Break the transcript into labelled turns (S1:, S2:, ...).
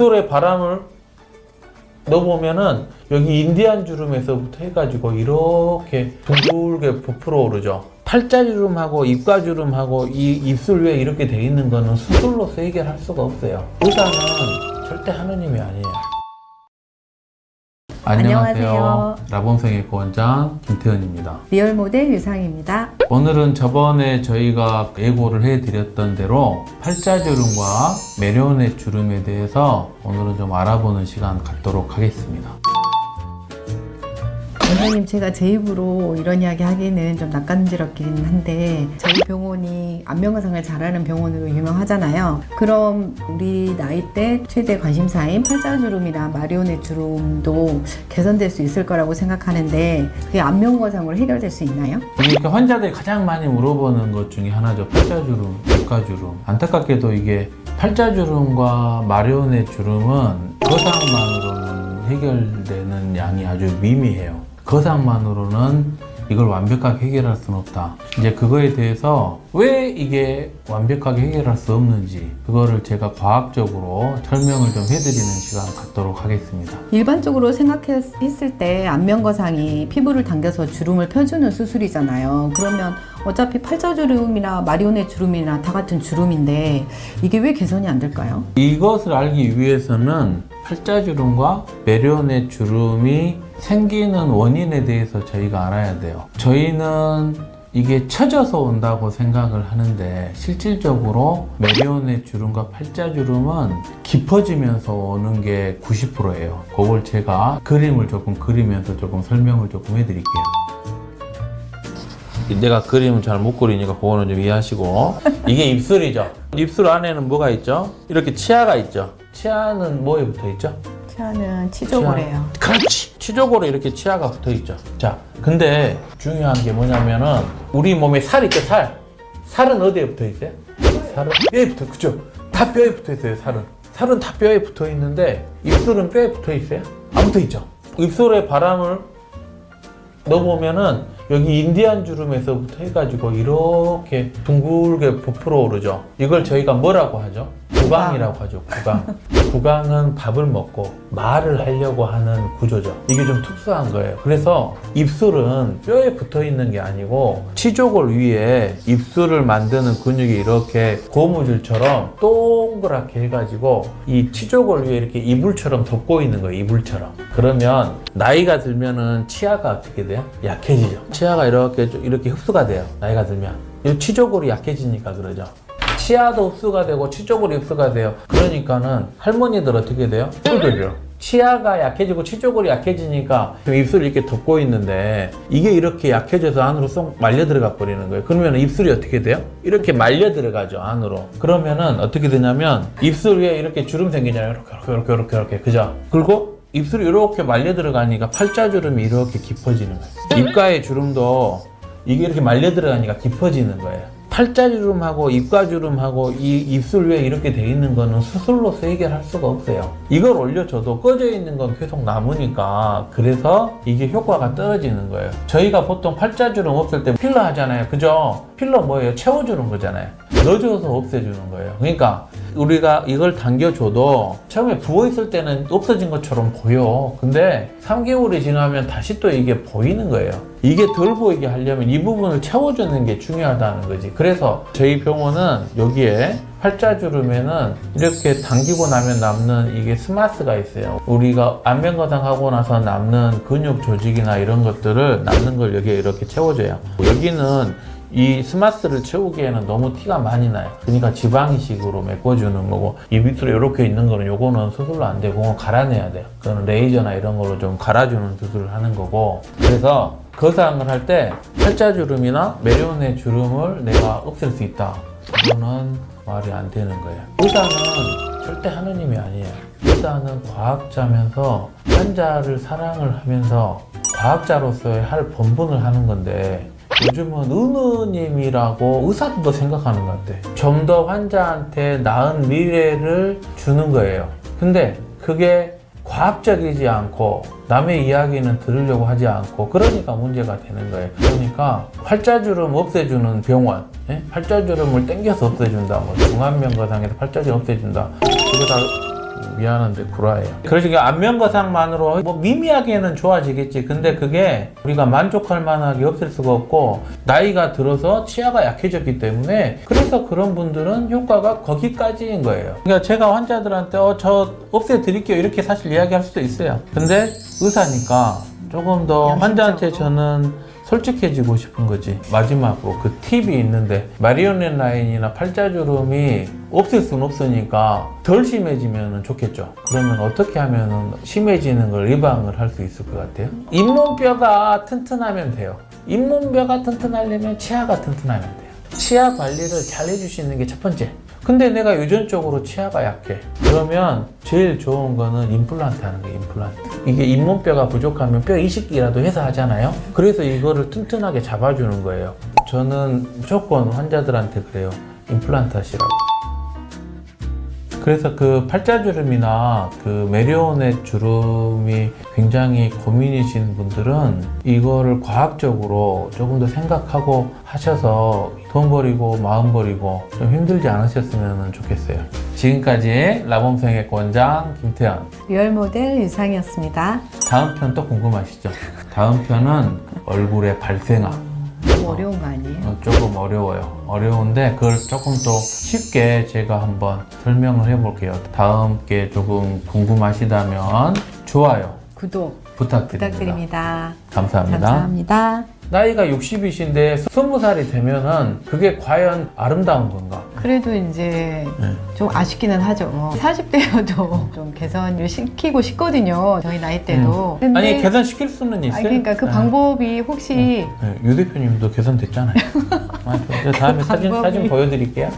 S1: 입술에 바람을 넣어보면은 여기 인디안 주름에서부터 해가지고 이렇게 둥글게 부풀어 오르죠. 팔자주름하고 입가주름하고 이 입술 위에 이렇게 돼 있는 거는 수술로서 해결할 수가 없어요. 의사는 절대 하느님이 아니에요. 안녕하세요. 라본성의과 원장 김태현입니다.
S2: 리얼모델 유상입니다.
S1: 오늘은 저번에 저희가 예고를 해드렸던 대로 팔자주름과 메리오넷 주름에 대해서 오늘은 좀 알아보는 시간 갖도록 하겠습니다.
S2: 원장님, 제가 제 입으로 이런 이야기 하기는 좀 낯간지럽긴 한데 저희 병원이 안면거상을 잘하는 병원으로 유명하잖아요. 그럼 우리 나이대 최대 관심사인 팔자주름이나 마리오넷 주름도 개선될 수 있을 거라고 생각하는데 그게 안면거상으로 해결될 수 있나요?
S1: 이게 환자들이 가장 많이 물어보는 것 중에 하나죠. 팔자주름, 입가주름. 안타깝게도 이게 팔자주름과 마리오넷 주름은 거상만으로는 해결되는 양이 아주 미미해요. 거상만으로는 이걸 완벽하게 해결할 수는 없다. 이제 그거에 대해서 왜 이게 완벽하게 해결할 수 없는지 그거를 제가 과학적으로 설명을 좀 해드리는 시간 갖도록 하겠습니다.
S2: 일반적으로 생각했을 때 안면거상이 피부를 당겨서 주름을 펴주는 수술이잖아요. 그러면 어차피 팔자주름이나 마리오넷 주름이나 다 같은 주름인데 이게 왜 개선이 안 될까요?
S1: 이것을 알기 위해서는 팔자주름과 메리오넷 주름이 생기는 원인에 대해서 저희가 알아야 돼요. 저희는 이게 처져서 온다고 생각을 하는데 실질적으로 메리오넷 주름과 팔자주름은 깊어지면서 오는 게 90%예요. 그걸 제가 그림을 조금 그리면서 조금 설명을 조금 해드릴게요. 내가 그림을 잘 못 그리니까 그거는 좀 이해하시고, 이게 입술이죠. 입술 안에는 뭐가 있죠? 이렇게 치아가 있죠. 치아는 뭐에 붙어 있죠?
S2: 치아는 치조골이에요.
S1: 그렇지! 치조골에 이렇게 치아가 붙어 있죠. 자, 근데 중요한 게 뭐냐면은 우리 몸에 살 있죠, 살. 살은 어디에 붙어 있어요? 살은 뼈에 붙어, 그죠? 다 뼈에 붙어 있어요, 살은. 살은 다 뼈에 붙어 있는데 입술은 뼈에 붙어 있어요? 안 붙어 있죠. 입술에 바람을 넣어보면은 여기 인디안 주름에서부터 해가지고 이렇게 둥글게 부풀어 오르죠. 이걸 저희가 뭐라고 하죠? 구강이라고 하죠. 구강. 구강은 밥을 먹고 말을 하려고 하는 구조죠. 이게 좀 특수한 거예요. 그래서 입술은 뼈에 붙어 있는 게 아니고 치조골 위에 입술을 만드는 근육이 이렇게 고무줄처럼 동그랗게 해가지고 이 치조골 위에 이렇게 이불처럼 덮고 있는 거예요. 이불처럼. 그러면 나이가 들면은 치아가 어떻게 돼요? 약해지죠. 치아가 이렇게 흡수가 돼요. 나이가 들면. 이 치조골이 약해지니까 그러죠. 치아도 흡수가 되고 치조골이 흡수가 돼요. 그러니까는 할머니들 어떻게 돼요? 뿔들이요. 치아가 약해지고 치조골이 약해지니까 입술이 이렇게 덮고 있는데 이게 이렇게 약해져서 안으로 쏙 말려 들어가 버리는 거예요. 그러면 입술이 어떻게 돼요? 이렇게 말려 들어가죠, 안으로. 그러면은 어떻게 되냐면 입술 위에 이렇게 주름 생기잖아요. 이렇게 그죠? 그리고 입술이 이렇게 말려 들어가니까 팔자주름이 이렇게 깊어지는 거예요. 입가의 주름도 이게 이렇게 말려 들어가니까 깊어지는 거예요. 팔자주름하고 입가주름하고 이 입술 위에 이렇게 돼 있는 거는 수술로서 해결할 수가 없어요. 이걸 올려줘도 꺼져 있는 건 계속 남으니까 그래서 이게 효과가 떨어지는 거예요. 저희가 보통 팔자주름 없앨 때 필러 하잖아요. 그죠? 필러 뭐예요? 채워주는 거잖아요. 넣어줘서 없애주는 거예요. 그러니까 우리가 이걸 당겨줘도 처음에 부어있을 때는 없어진 것처럼 보여. 근데 3개월이 지나면 다시 또 이게 보이는 거예요. 이게 덜 보이게 하려면 이 부분을 채워주는 게 중요하다는 거지. 그래서 저희 병원은 여기에 팔자주름에는 이렇게 당기고 나면 남는 이게 스마스가 있어요. 우리가 안면거상 하고 나서 남는 근육 조직이나 이런 것들을 남는 걸 여기에 이렇게 채워줘요. 여기는 이 스마스를 채우기에는 너무 티가 많이 나요. 그러니까 지방이식으로 메꿔주는 거고, 이 밑으로 이렇게 있는 거는 요거는 수술로 안 되고 그건 갈아내야 돼요. 그거는 레이저나 이런 걸로 좀 갈아주는 수술을 하는 거고. 그래서 거상을 할 때 팔자주름이나 메리오넷 주름을 내가 없앨 수 있다. 그거는 말이 안 되는 거예요. 의사는 절대 하느님이 아니에요. 의사는 과학자면서 환자를 사랑을 하면서 과학자로서의 할 본분을 하는 건데, 요즘은 의무님이라고 의사들도 생각하는 것 같아. 좀 더 환자한테 나은 미래를 주는 거예요. 근데 그게 과학적이지 않고 남의 이야기는 들으려고 하지 않고 그러니까 문제가 되는 거예요. 그러니까 팔자주름 없애주는 병원, 팔자주름을 땡겨서 없애준다, 뭐 중안면거상에서 팔자주름 없애준다, 그게 다 미안한데 구라예요. 그러니까 안면거상만으로 뭐 미미하게는 좋아지겠지. 근데 그게 우리가 만족할 만하게 없앨 수가 없고 나이가 들어서 치아가 약해졌기 때문에 그래서 그런 분들은 효과가 거기까지인 거예요. 그러니까 제가 환자들한테 저 없애드릴게요 이렇게 사실 이야기할 수도 있어요. 근데 의사니까 조금 더 환자한테 저는 솔직해지고 싶은 거지. 마지막으로 그 팁이 있는데 마리오넷 라인이나 팔자주름이 없앨 수는 없으니까 덜 심해지면 좋겠죠. 그러면 어떻게 하면 심해지는 걸 예방을 할 수 있을 것 같아요? 잇몸뼈가 튼튼하면 돼요. 잇몸뼈가 튼튼하려면 치아가 튼튼하면 돼요. 치아 관리를 잘 해주시는 게 첫 번째. 근데 내가 유전적으로 치아가 약해. 그러면 제일 좋은 거는 임플란트 하는 거예요, 임플란트. 이게 잇몸뼈가 부족하면 뼈 이식이라도 해서 하잖아요. 그래서 이거를 튼튼하게 잡아주는 거예요. 저는 무조건 환자들한테 그래요. 임플란트 하시라고. 그래서 그 팔자주름이나 그 메리오넷 주름이 굉장히 고민이신 분들은 이거를 과학적으로 조금 더 생각하고 하셔서 돈 버리고 마음 버리고 좀 힘들지 않으셨으면 좋겠어요. 지금까지 라봄성형외과 원장 김태현.
S2: 리얼 모델 유상이었습니다.
S1: 다음 편 또 궁금하시죠? 다음 편은 얼굴의 발생학.
S2: 너무 어려운 거 아니에요?
S1: 조금 어려워요. 어려운데 그걸 조금 더 쉽게 제가 한번 설명을 해볼게요. 다음 게 조금 궁금하시다면 좋아요,
S2: 구독
S1: 부탁드립니다. 감사합니다.
S2: 감사합니다.
S1: 나이가 60이신데 20살이 되면은 그게 과연 아름다운 건가?
S2: 그래도 이제 좀 아쉽기는 하죠. 40대여도 좀 개선을 시키고 싶거든요. 저희 나이 때도. 근데
S1: 아니 개선시킬 수는 있어요.
S2: 그러니까 그 방법이 혹시
S1: 유 대표님도 개선됐잖아요. 다음에 사진 보여드릴게요.